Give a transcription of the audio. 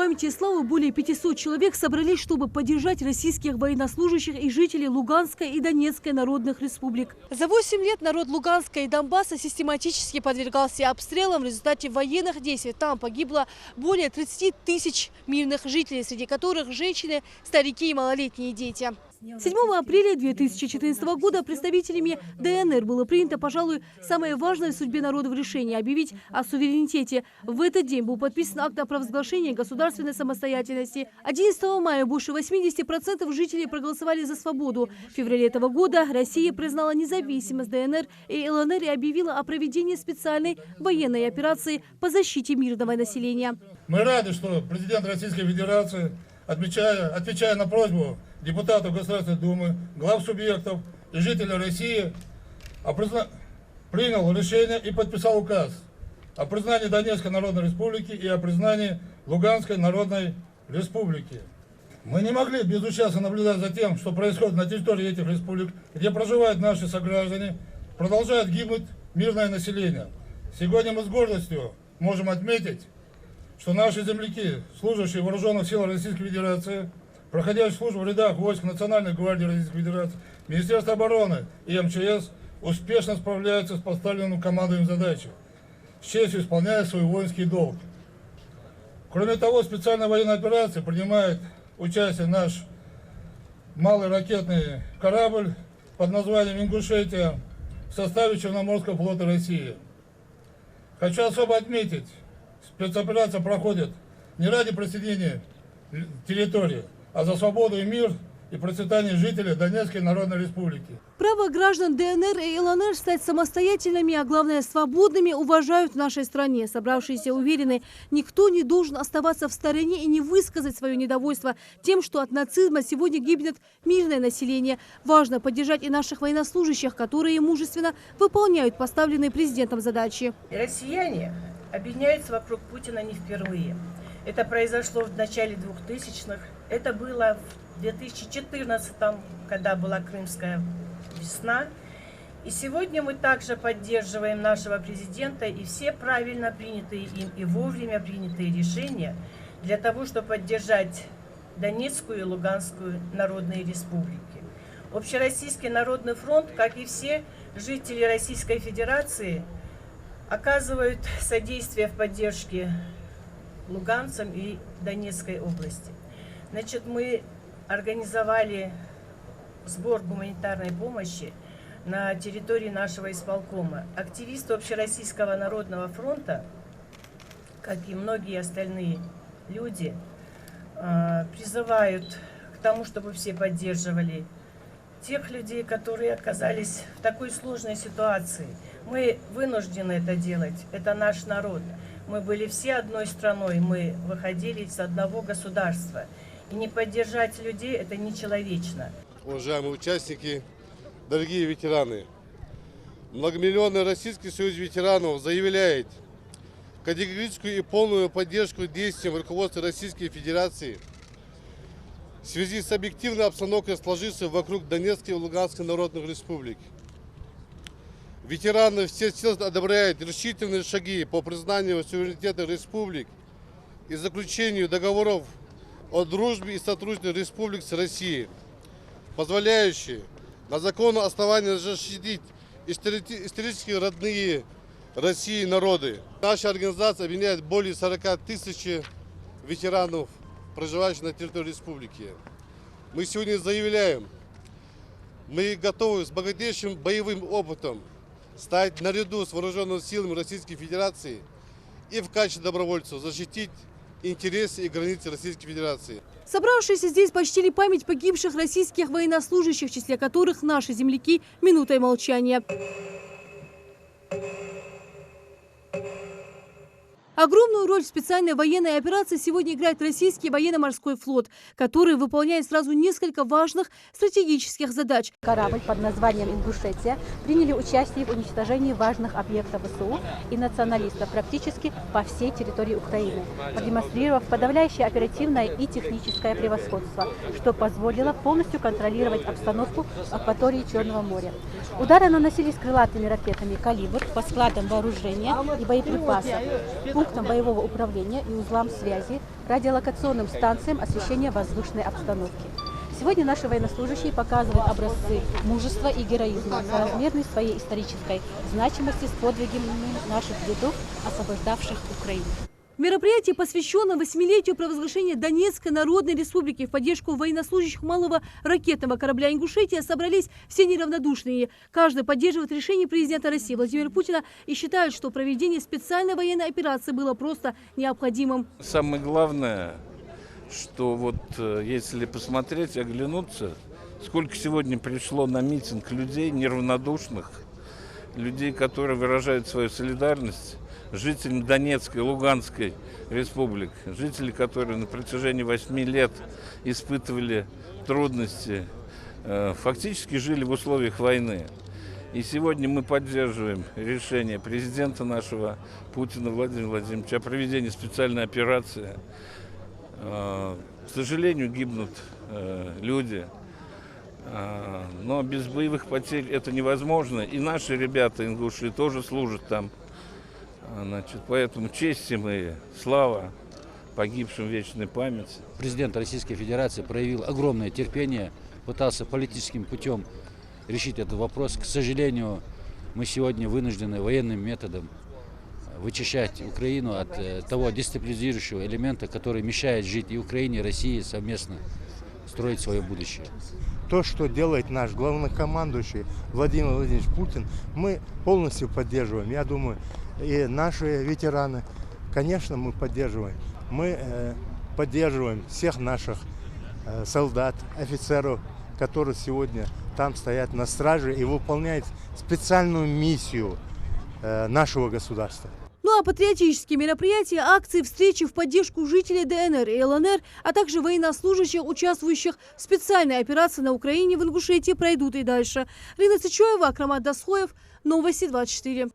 памяти и славы более 500 человек собрались, чтобы поддержать российских военнослужащих и жителей Луганской и Донецкой народных республик. За 8 лет народ Луганска и Донбасса систематически подвергался обстрелам. В результате военных действий там погибло более 30 тысяч мирных жителей, среди которых женщины, старики и малолетние дети. 7 апреля 2014 года представителями ДНР было принято, пожалуй, самое важное в судьбе народов решение – объявить о суверенитете. В этот день был подписан акт о провозглашении государственной самостоятельности. 11 мая больше 80% жителей проголосовали за свободу. В феврале этого года Россия признала независимость ДНР и ЛНР и объявила о проведении специальной военной операции по защите мирного населения. Мы рады, что президент Российской Федерации, отвечая на просьбу депутатов Государственной Думы, глав субъектов и жителей России, принял решение и подписал указ о признании Донецкой Народной Республики и о признании Луганской Народной Республики. Мы не могли безучастно наблюдать за тем, что происходит на территории этих республик, где проживают наши сограждане, продолжает гибнуть мирное население. Сегодня мы с гордостью можем отметить, что наши земляки, служащие в вооруженных силах Российской Федерации, проходящие службу в рядах войск Национальной гвардии Российской Федерации, Министерства обороны и МЧС, успешно справляются с поставленным командованием задачей, с честью исполняя свой воинский долг. Кроме того, в специальной военной операции принимает участие наш малый ракетный корабль под названием «Ингушетия» в составе Черноморского флота России. Хочу особо отметить, спецоперация проходит не ради присоединения территории, а за свободу и мир и процветание жителей Донецкой Народной Республики. Право граждан ДНР и ЛНР стать самостоятельными, а главное свободными, уважают в нашей стране. Собравшиеся уверены, никто не должен оставаться в стороне и не высказать свое недовольство тем, что от нацизма сегодня гибнет мирное население. Важно поддержать и наших военнослужащих, которые мужественно выполняют поставленные президентом задачи. Россияне объединяются вокруг Путина не впервые. Это произошло в начале 2000-х. Это было в 2014-м, когда была Крымская весна. И сегодня мы также поддерживаем нашего президента и все правильно принятые им и вовремя принятые решения для того, чтобы поддержать Донецкую и Луганскую народные республики. Общероссийский народный фронт, как и все жители Российской Федерации, оказывают содействие в поддержке луганцам и Донецкой области. Значит, мы организовали сбор гуманитарной помощи на территории нашего исполкома. Активисты Общероссийского народного фронта, как и многие остальные люди, призывают к тому, чтобы все поддерживали тех людей, которые оказались в такой сложной ситуации. Мы вынуждены это делать, это наш народ. Мы были все одной страной, мы выходили из одного государства. И не поддержать людей – это нечеловечно. Уважаемые участники, дорогие ветераны, многомиллионный Российский союз ветеранов заявляет категорическую и полную поддержку действиям руководства Российской Федерации в связи с объективной обстановкой, сложившейся вокруг Донецкой и Луганской народных республик. Ветераны всецело одобряют решительные шаги по признанию суверенитета республик и заключению договоров о дружбе и сотрудничестве республик с Россией, позволяющие на законном основании защитить исторически родные России народы. Наша организация объединяет более 40 тысяч ветеранов, проживающих на территории республики. Мы сегодня заявляем, мы готовы с богатейшим боевым опытом стать наряду с вооруженными силами Российской Федерации и в качестве добровольцев защитить интересы и границы Российской Федерации. Собравшиеся здесь почтили память погибших российских военнослужащих, в числе которых наши земляки, минутой молчания. Огромную роль в специальной военной операции сегодня играет российский военно-морской флот, который выполняет сразу несколько важных стратегических задач. Корабль под названием «Ингушетия» приняли участие в уничтожении важных объектов ВСУ и националистов практически по всей территории Украины, продемонстрировав подавляющее оперативное и техническое превосходство, что позволило полностью контролировать обстановку в акватории Черного моря. Удары наносились крылатыми ракетами «Калибр» по складам вооружения и боеприпасов, пунктам боевого управления и узлам связи, радиолокационным станциям освещения воздушной обстановки. Сегодня наши военнослужащие показывают образцы мужества и героизма, соразмерной своей исторической значимости с подвигами наших дедов, освобождавших Украину. Мероприятие, посвященное 8-летию провозглашения Донецкой Народной Республики в поддержку военнослужащих малого ракетного корабля «Ингушетия», собрались все неравнодушные. Каждый поддерживает решение президента России Владимира Путина и считает, что проведение специальной военной операции было просто необходимым. Самое главное, что вот если посмотреть, оглянуться, сколько сегодня пришло на митинг людей неравнодушных, людей, которые выражают свою солидарность, жителям Донецкой, Луганской республик, жители, которые на протяжении 8 лет испытывали трудности, фактически жили в условиях войны. И сегодня мы поддерживаем решение президента нашего Путина Владимира Владимировича о проведении специальной операции. К сожалению, гибнут люди, но без боевых потерь это невозможно. И наши ребята, ингуши, тоже служат там. Поэтому честь им и слава погибшим, вечная память. Президент Российской Федерации проявил огромное терпение, пытался политическим путем решить этот вопрос. К сожалению, мы сегодня вынуждены военным методом вычищать Украину от того дестабилизирующего элемента, который мешает жить и Украине, и России совместно строить свое будущее. То, что делает наш главнокомандующий Владимир Владимирович Путин, мы полностью поддерживаем. Я думаю, и наши ветераны, конечно, мы поддерживаем. Мы поддерживаем всех наших солдат, офицеров, которые сегодня там стоят на страже и выполняют специальную миссию нашего государства. Ну а патриотические мероприятия, акции, встречи в поддержку жителей ДНР и ЛНР, а также военнослужащих, участвующих в специальной операции на Украине в Ингушетии, пройдут и дальше. Рина Цичоева, Акрамат Дасхоев, Новости 24.